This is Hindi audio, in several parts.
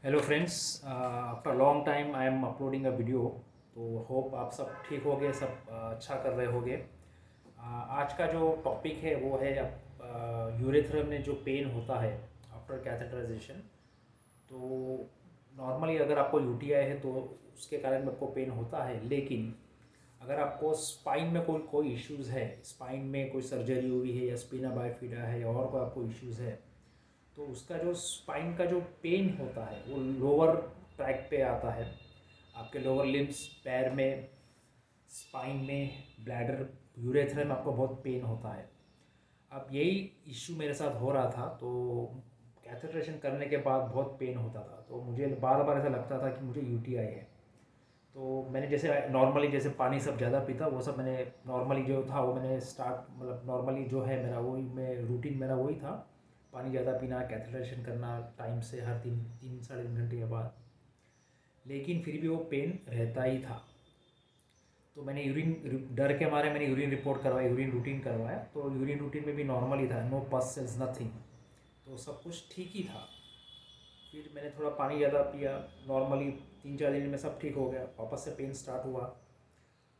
Hello friends, after long time I am uploading a video. तो होप आप सब ठीक होगे, सब अच्छा कर रहे होगे। आज का जो टॉपिक है वो है यूरेथ्रम में जो पेन होता है आफ्टर कैथेटराइजेशन। तो नॉर्मली अगर आपको यूटीआई है तो उसके कारण में आपको पेन होता है, लेकिन अगर आपको स्पाइन में कोई कोई इश्यूज़ है, स्पाइन में कोई सर्जरी हुई है या स्पिना बाइफिडा है या और कोई आपको इश्यूज़ है, तो उसका जो स्पाइन का जो पेन होता है वो लोअर ट्रैक पे आता है। आपके लोअर लिम्स, पैर में, स्पाइन में, ब्लैडर, यूरेथ्रा में आपको बहुत पेन होता है। अब यही इश्यू मेरे साथ हो रहा था। तो कैथेटरेशन करने के बाद बहुत पेन होता था, तो मुझे बार बार ऐसा लगता था कि मुझे यूटीआई है। तो मैंने जैसे नॉर्मली जैसे पानी सब ज़्यादा पीता, वो सब मैंने नॉर्मली जो था वो मैंने स्टार्ट, मतलब नॉर्मली जो है मेरा वही, मैं रूटीन मेरा वही था। पानी ज़्यादा पीना, कैथेटराइजेशन करना टाइम से हर 3 3 साढ़े 3 घंटे के बाद। लेकिन फिर भी वो पेन रहता ही था। तो मैंने यूरिन, डर के मारे मैंने यूरिन रिपोर्ट करवाई, यूरिन रूटीन करवाया, तो यूरिन रूटीन में भी नॉर्मल ही था, नो पस सेल्स, नथिंग। तो सब कुछ ठीक ही था। फिर मैंने थोड़ा पानी ज़्यादा पिया, नॉर्मली 3 4 दिन में सब ठीक हो गया, वापस से पेन स्टार्ट हुआ।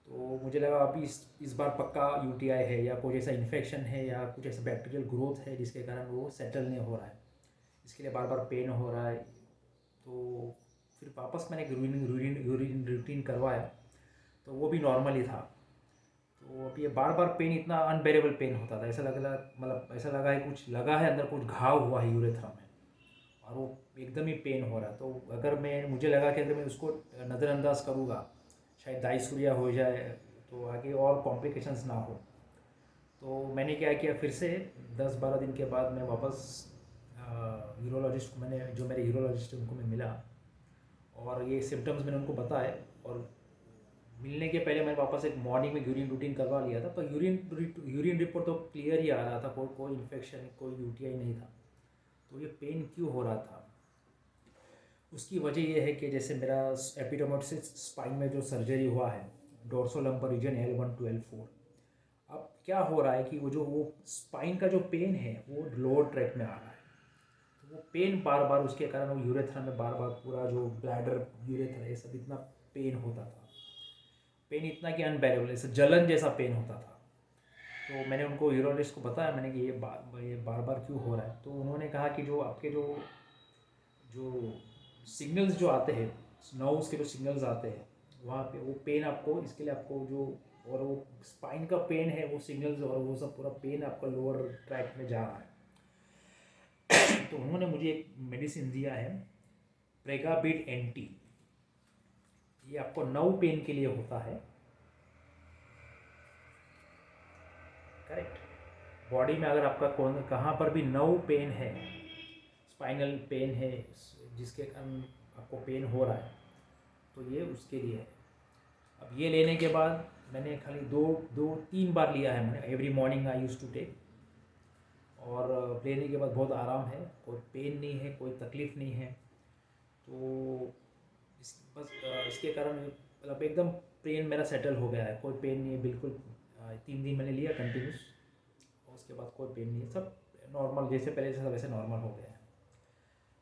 तो मुझे लगा अभी इस बार पक्का यूटीआई है या कोई ऐसा इन्फेक्शन है या कुछ ऐसा बैक्टीरियल ग्रोथ है जिसके कारण वो सेटल नहीं हो रहा है, इसके लिए बार बार पेन हो रहा है। तो फिर वापस मैंने यूरिन यूरिन यूरिन रूटीन करवाया, तो वो भी नॉर्मल ही था। तो अब ये बार बार पेन, इतना अनबेरेबल पेन होता था, ऐसा लगा, मतलब ऐसा लगा है कुछ लगा है अंदर, कुछ घाव हुआ है यूरेथ्रा में, और वो एकदम ही पेन हो रहा है। तो अगर मैं, मुझे लगा कि अगर मैं उसको नज़रअंदाज करूँगा शायद दाइसूरिया हो जाए, तो आगे और कॉम्प्लिकेशंस ना हो। तो मैंने क्या किया, फिर से 10 12 दिन के बाद मैं वापस यूरोलॉजिस्ट को, मैंने जो मेरे यूरोलॉजिस्ट उनको मैं मिला, और ये सिम्टम्स मैंने उनको बताए। और मिलने के पहले मैंने वापस एक मॉर्निंग में यूरिन रूटीन करवा लिया था, तो यूरिन रिपोर्ट तो क्लियर ही आ रहा था, कोई कोई इन्फेक्शन, कोई यूटीआई नहीं था। तो ये पेन क्यों हो रहा था, उसकी वजह यह है कि जैसे मेरा एपिडोमोसिस स्पाइन में जो सर्जरी हुआ है, डोर्सोलम्बर रीजन L1 to L4। अब क्या हो रहा है कि वो स्पाइन का जो पेन है वो लोअर ट्रैक में आ रहा है। तो वो पेन बार बार, उसके कारण वो यूरेथ्रा में बार बार पूरा जो ब्लैडर, यूरेथ्रा, ये सब इतना पेन होता था। पेन इतना कि अनबेरेबल, ऐसा जलन जैसा पेन होता था। तो मैंने उनको, यूरोलॉजिस्ट को बताया, मैंने कि ये बार बार क्यों हो रहा है। तो उन्होंने कहा कि जो आपके जो जो सिग्नल्स जो आते हैं, नर्व्स के जो सिग्नल्स आते हैं वहाँ पे, वो पेन आपको, इसके लिए आपको जो, और वो स्पाइन का पेन है, वो सिग्नल्स और वो सब पूरा पेन आपका लोअर ट्रैक में जा रहा है। तो उन्होंने मुझे एक मेडिसिन दिया है, प्रेगाबिड एंटी। ये आपको नर्व पेन के लिए होता है, करेक्ट। बॉडी में अगर आपका कौन कहाँ पर भी नर्व पेन है, स्पाइनल पेन है, जिसके कारण आपको पेन हो रहा है, तो ये उसके लिए है। अब ये लेने के बाद मैंने खाली दो दो 3 बार लिया है मैंने, every morning I use to take. और लेने के बाद बहुत आराम है, कोई पेन नहीं है, कोई तकलीफ़ नहीं है। तो बस इसके कारण मतलब एकदम पेन मेरा सेटल हो गया है, कोई पेन नहीं है बिल्कुल। 3 दिन मैंने लिया कंटिन्यूस, और उसके बाद कोई पेन नहीं है, सब नॉर्मल, जैसे पहले जैसा वैसे नॉर्मल हो गया है।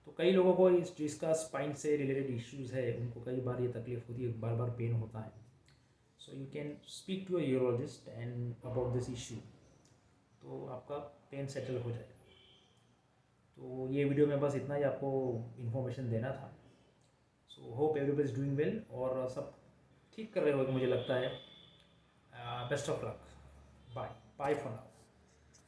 तो कई लोगों को इस जिसका स्पाइन से रिलेटेड इश्यूज़ है, उनको कई बार ये तकलीफ़ होती है, बार बार पेन होता है। So you can speak to a urologist and about this issue, तो आपका पेन सेटल हो जाएगा। तो ये वीडियो में बस इतना ही आपको इन्फॉर्मेशन देना था। So hope everybody is doing well, और सब ठीक कर रहे हो मुझे लगता है। Best of luck, bye bye for now.